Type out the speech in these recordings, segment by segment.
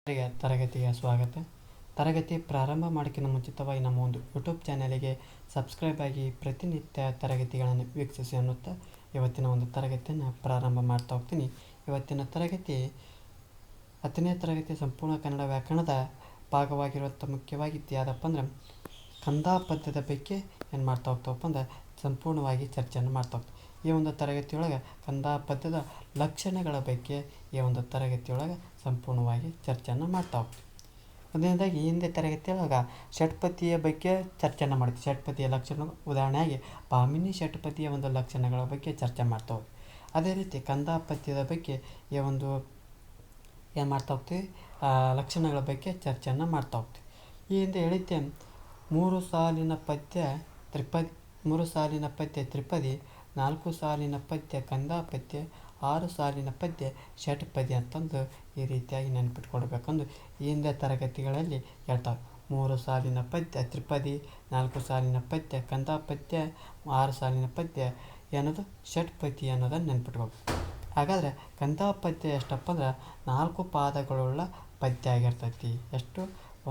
ತರಗತಿಗೆ ಸ್ವಾಗತ. ತರಗತಿ ಪ್ರಾರಂಭ ಮಾಡೋಕ್ಕಿಂತ ಮುಂಚಿತವಾಗಿ ನಮ್ಮ ಒಂದು ಯೂಟ್ಯೂಬ್ ಚಾನಲಿಗೆ ಸಬ್ಸ್ಕ್ರೈಬ್ ಆಗಿ ಪ್ರತಿನಿತ್ಯ ತರಗತಿಗಳನ್ನು ವೀಕ್ಷಿಸಿ ಅನ್ನುತ್ತಾ ಇವತ್ತಿನ ಒಂದು ತರಗತಿಯನ್ನು ಪ್ರಾರಂಭ ಮಾಡ್ತಾ ಹೋಗ್ತೀನಿ. ಇವತ್ತಿನ ತರಗತಿ 10ನೇ ತರಗತಿ ಸಂಪೂರ್ಣ ಕನ್ನಡ ವ್ಯಾಕರಣದ ಭಾಗವಾಗಿರುವಂಥ ಮುಖ್ಯವಾಗಿ ಯಾವುದಪ್ಪ ಅಂದ್ರೆ ಕಂದಾ ಪದ್ಯದ ಬಗ್ಗೆ ಏನು ಮಾಡ್ತಾ ಹೋಗ್ತಾವಪ್ಪ ಅಂದ್ರೆ ಸಂಪೂರ್ಣವಾಗಿ ಚರ್ಚೆಯನ್ನು ಮಾಡ್ತಾ ಹೋಗ್ತೀವಿ. ಈ ಒಂದು ತರಗತಿಯೊಳಗೆ ಕಂದಾ ಪದ್ಯದ ಲಕ್ಷಣಗಳ ಬಗ್ಗೆ ಈ ಒಂದು ತರಗತಿಯೊಳಗೆ ಸಂಪೂರ್ಣವಾಗಿ ಚರ್ಚೆಯನ್ನು ಮಾಡ್ತಾ ಹೋಗ್ತೀವಿ. ಮೊದಲನೇದಾಗಿ ಹಿಂದೆ ತರಗತಿಯೊಳಗೆ ಷಟ್ಪದಿಯ ಬಗ್ಗೆ ಚರ್ಚೆಯನ್ನು ಮಾಡ್ತೀವಿ. ಷಟ್ಪದಿಯ ಲಕ್ಷಣ ಉದಾಹರಣೆಯಾಗಿ ಭಾಮಿನಿ ಷಟ್ಪದಿಯ ಒಂದು ಲಕ್ಷಣಗಳ ಬಗ್ಗೆ ಚರ್ಚೆ ಮಾಡ್ತಾ ಹೋಗ್ತೀವಿ. ಅದೇ ರೀತಿ ಕಂದಾ ಪದ್ಯದ ಬಗ್ಗೆ ಈ ಒಂದು ಏನು ಮಾಡ್ತಾ ಹೋಗ್ತೀವಿ, ಲಕ್ಷಣಗಳ ಬಗ್ಗೆ ಚರ್ಚೆಯನ್ನು ಮಾಡ್ತಾ ಹೋಗ್ತೀವಿ. ಈ ಹಿಂದೆ ಹೇಳಿದ್ದೆ 3 ಸಾಲಿನ ಪದ್ಯ ತ್ರಿಪದಿ, 3 ಸಾಲಿನ ಪದ್ಯ ತ್ರಿಪದಿ, 4 ಸಾಲಿನ ಪದ್ಯ ಕಂದಾ ಪದ್ಯ, 6 ಸಾಲಿನ ಪದ್ಯ ಷಟ್ಪದಿ ಅಂತಂದು ಈ ರೀತಿಯಾಗಿ ನೆನಪಿಟ್ಕೊಡ್ಬೇಕಂದು ಈ ಹಿಂದೆ ತರಗತಿಗಳಲ್ಲಿ ಹೇಳ್ತಾರೆ. 3 ಸಾಲಿನ ಪದ್ಯ ತ್ರಿಪದಿ, 4 ಸಾಲಿನ ಪದ್ಯ ಕಂದಾ ಪದ್ಯ, 6 ಸಾಲಿನ ಪದ್ಯ ಅನ್ನೋದು ಷಟ್ಪದಿ ಅನ್ನೋದನ್ನು ನೆನಪಿಟ್ಕೊಳ್ಬೇಕು. ಹಾಗಾದರೆ ಕಂದಾ ಪದ್ಯ ಎಷ್ಟಪ್ಪ ಅಂದ್ರೆ 4 ಪಾದಗಳುಳ್ಳ ಪದ್ಯ ಆಗಿರ್ತೈತಿ. ಎಷ್ಟು?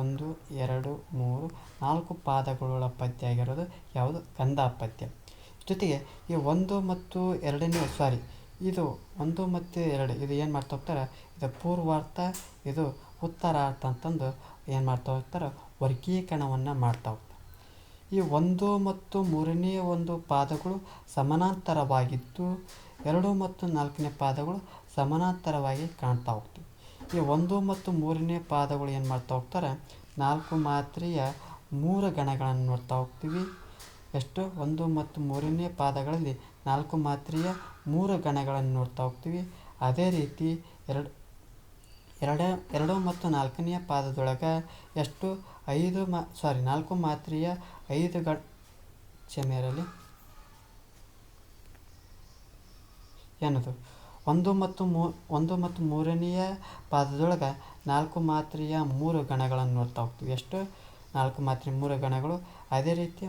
1, 2, 3, 4 ಪಾದಗಳುಳ್ಳ ಪದ್ಯ ಆಗಿರೋದು ಯಾವುದು? ಕಂದಾ ಪದ್ಯ. ಜೊತೆಗೆ ಈ 1 ಮತ್ತು 2ನೇ ಇದು 1 ಮತ್ತು 2 ಇದು ಏನು ಮಾಡ್ತಾ ಹೋಗ್ತಾರೆ, ಇದು ಪೂರ್ವಾರ್ಥ, ಇದು ಉತ್ತರಾರ್ಥ ಅಂತಂದು ಏನು ಮಾಡ್ತಾ ಹೋಗ್ತಾರೆ, ವರ್ಗೀಕರಣವನ್ನು ಮಾಡ್ತಾ ಹೋಗ್ತಾರೆ. ಈ 1 ಮತ್ತು 3ನೇ ಒಂದು ಪಾದಗಳು ಸಮಾನಾಂತರವಾಗಿದ್ದು 2 ಮತ್ತು 4ನೇ ಪಾದಗಳು ಸಮಾನಾಂತರವಾಗಿ ಕಾಣ್ತಾ ಹೋಗ್ತೀವಿ. ಈ 1 ಮತ್ತು 3ನೇ ಪಾದಗಳು ಏನು ಮಾಡ್ತಾ ಹೋಗ್ತಾರೆ, 4 ಮಾತ್ರೆಯ 3 ಗಣಗಳನ್ನು ನೋಡ್ತಾ ಹೋಗ್ತೀವಿ. ಎಷ್ಟು? 1 ಮತ್ತು 3ನೇ ಪಾದಗಳಲ್ಲಿ 4 ಮಾತ್ರೆಯ 3 ಗಣಗಳನ್ನು ನೋಡ್ತಾ ಹೋಗ್ತೀವಿ. ಅದೇ ರೀತಿ 2 ಮತ್ತು 4ನೇ ಪಾದದೊಳಗೆ ಎಷ್ಟು? 4 ಮಾತ್ರೆಯ 5 ಕ್ಷಮೆಯಲ್ಲಿ ಏನದು 1 ಮತ್ತು 3ನೆಯ ಪಾದದೊಳಗೆ 4 ಮಾತ್ರೆಯ 3 ಗಣಗಳನ್ನು ನೋಡ್ತಾ ಹೋಗ್ತೀವಿ. ಎಷ್ಟು? 4 ಮಾತ್ರೆ 3 ಗಣಗಳು. ಅದೇ ರೀತಿ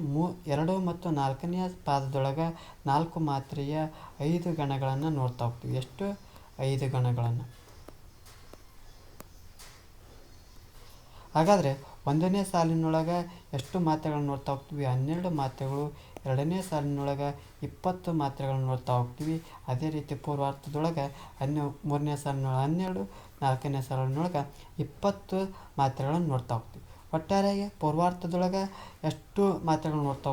2 ಮತ್ತು 4ನೇ ಪಾದದೊಳಗೆ 4 ಮಾತ್ರೆಯ 5 ಗಣಗಳನ್ನು ನೋಡ್ತಾ ಹೋಗ್ತೀವಿ. ಎಷ್ಟು? 5 ಗಣಗಳನ್ನು. ಹಾಗಾದರೆ 1ನೇ ಸಾಲಿನೊಳಗೆ ಎಷ್ಟು ಮಾತ್ರೆಗಳನ್ನು ನೋಡ್ತಾ ಹೋಗ್ತೀವಿ? 12 ಮಾತ್ರೆಗಳು. 2ನೇ ಸಾಲಿನೊಳಗೆ 20 ಮಾತ್ರೆಗಳನ್ನು ನೋಡ್ತಾ ಹೋಗ್ತೀವಿ. ಅದೇ ರೀತಿ ಪೂರ್ವಾರ್ಥದೊಳಗೆ 3ನೇ ಸಾಲಿನೊಳಗೆ 12, 4ನೇ ಸಾಲಿನೊಳಗೆ 20 ಮಾತ್ರೆಗಳನ್ನು ನೋಡ್ತಾ ಹೋಗ್ತೀವಿ. ಒಟ್ಟಾರೆಯಾಗಿ ಪೂರ್ವಾರ್ಥದೊಳಗೆ ಎಷ್ಟು ಮಾತ್ರೆಗಳು ನೋಡ್ತಾ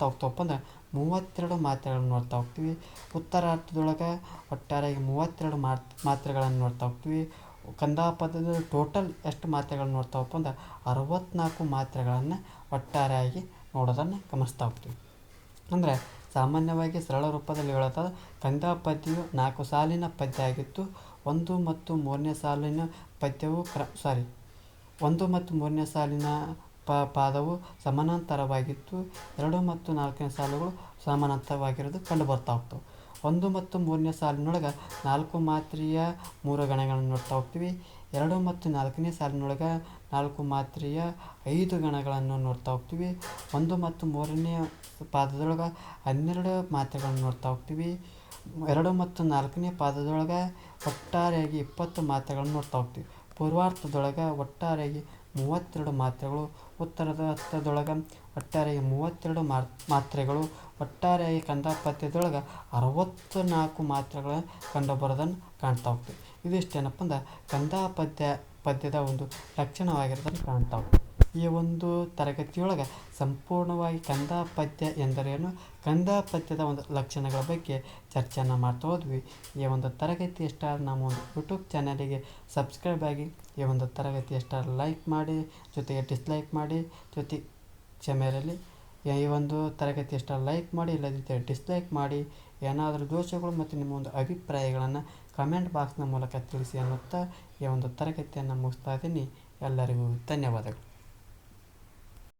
ಹೋಗ್ತಾವಪ್ಪ ಅಂದ್ರೆ 32 ಮಾತ್ರೆಗಳನ್ನು ನೋಡ್ತಾ ಹೋಗ್ತೀವಿ. ಉತ್ತರಾರ್ಥದೊಳಗೆ ಒಟ್ಟಾರೆಯಾಗಿ 32 ಮಾತ್ರೆಗಳನ್ನು ನೋಡ್ತಾ ಹೋಗ್ತೀವಿ. ಕಂದಾ ಪದ್ಯದ ಟೋಟಲ್ ಎಷ್ಟು ಮಾತ್ರೆಗಳನ್ನು ನೋಡ್ತಾ ಹೋಗ್ತೀವಿ ಅಂದ್ರೆ 64 ಮಾತ್ರೆಗಳನ್ನು ಒಟ್ಟಾರೆಯಾಗಿ ನೋಡೋದನ್ನು ಗಮನಿಸ್ತಾ ಹೋಗ್ತೀವಿ. ಅಂದರೆ ಸಾಮಾನ್ಯವಾಗಿ ಸರಳ ರೂಪದಲ್ಲಿ ಹೇಳೋದಾದ್ರೆ ಕಂದಾ ಪದ್ಯವು 4 ಸಾಲಿನ ಪದ್ಯ ಆಗಿತ್ತು. 1 ಮತ್ತು 3ನೇ ಸಾಲಿನ ಪದ್ಯವು 1 ಮತ್ತು 3ನೇ ಸಾಲಿನ ಪಾದವು ಸಮಾನಾಂತರವಾಗಿತ್ತು. 2 ಮತ್ತು 4ನೇ ಸಾಲುಗಳು ಸಮಾನಾಂತರವಾಗಿರೋದು ಕಂಡು ಬರ್ತಾ ಹೋಗ್ತವೆ. 1 ಮತ್ತು 3ನೇ ಸಾಲಿನೊಳಗೆ 4 ಮಾತ್ರೆಯ 3 ಗಣಗಳನ್ನು ನೋಡ್ತಾ ಹೋಗ್ತೀವಿ. 2 ಮತ್ತು 4ನೇ ಸಾಲಿನೊಳಗೆ 4 ಮಾತ್ರೆಯ 5 ಗಣಗಳನ್ನು ನೋಡ್ತಾ ಹೋಗ್ತೀವಿ. 1 ಮತ್ತು 3ನೇ ಪಾದದೊಳಗೆ 12 ಮಾತ್ರೆಗಳನ್ನು ನೋಡ್ತಾ ಹೋಗ್ತೀವಿ. 2 ಮತ್ತು 4ನೇ ಪಾದದೊಳಗೆ ಒಟ್ಟಾರೆಯಾಗಿ 20 ಮಾತ್ರೆಗಳನ್ನು ನೋಡ್ತಾ ಹೋಗ್ತೀವಿ. ಪೂರ್ವಾರ್ಥದೊಳಗೆ ಒಟ್ಟಾರೆಯಾಗಿ 32 ಮಾತ್ರೆಗಳು. ಉತ್ತರದ ಅರ್ಥದೊಳಗೆ ಒಟ್ಟಾರೆಯಾಗಿ 32 ಮಾತ್ರೆಗಳು. ಒಟ್ಟಾರೆಯಾಗಿ ಕಂದಾ ಪದ್ಯದೊಳಗೆ 64 ಮಾತ್ರೆಗಳು ಕಂಡುಬರೋದನ್ನು ಕಾಣ್ತಾ ಹೋಗ್ತೀವಿ. ಇದಿಷ್ಟೇನಪ್ಪ ಅಂದ್ರೆ ಕಂದಾ ಪದ್ಯದ ಒಂದು ಲಕ್ಷಣವಾಗಿರೋದನ್ನು ಕಾಣ್ತಾ ಹೋಗ್ತೀವಿ. ಈ ಒಂದು ತರಗತಿಯೊಳಗೆ ಸಂಪೂರ್ಣವಾಗಿ ಕಂದಾ ಪದ್ಯ ಎಂದರೇನು, ಕಂದಾ ಪದ್ಯದ ಒಂದು ಲಕ್ಷಣಗಳ ಬಗ್ಗೆ ಚರ್ಚೆಯನ್ನು ಮಾಡ್ತಾ ಹೋದ್ವಿ. ಈ ಒಂದು ತರಗತಿ ಇಷ್ಟ ನಮ್ಮ ಒಂದು ಯೂಟ್ಯೂಬ್ ಚಾನಲಿಗೆ ಸಬ್ಸ್ಕ್ರೈಬ್ ಆಗಿ, ಈ ಒಂದು ತರಗತಿ ಇಷ್ಟ ಲೈಕ್ ಮಾಡಿ, ಜೊತೆಗೆ ಡಿಸ್ಲೈಕ್ ಮಾಡಿ, ಕ್ಷಮೆಯಲ್ಲಿ ಈ ಒಂದು ತರಗತಿ ಇಷ್ಟ ಲೈಕ್ ಮಾಡಿ, ಇಲ್ಲದಿದ್ದರೆ ಡಿಸ್ಲೈಕ್ ಮಾಡಿ. ಏನಾದರೂ ದೋಷಗಳು ಮತ್ತು ನಿಮ್ಮ ಒಂದು ಅಭಿಪ್ರಾಯಗಳನ್ನು ಕಮೆಂಟ್ ಬಾಕ್ಸ್ನ ಮೂಲಕ ತಿಳಿಸಿ ಅನ್ನುತ್ತಾ ಈ ಒಂದು ತರಗತಿಯನ್ನು ಮುಗಿಸ್ತಾ ಇದ್ದೀನಿ. ಎಲ್ಲರಿಗೂ ಧನ್ಯವಾದಗಳು.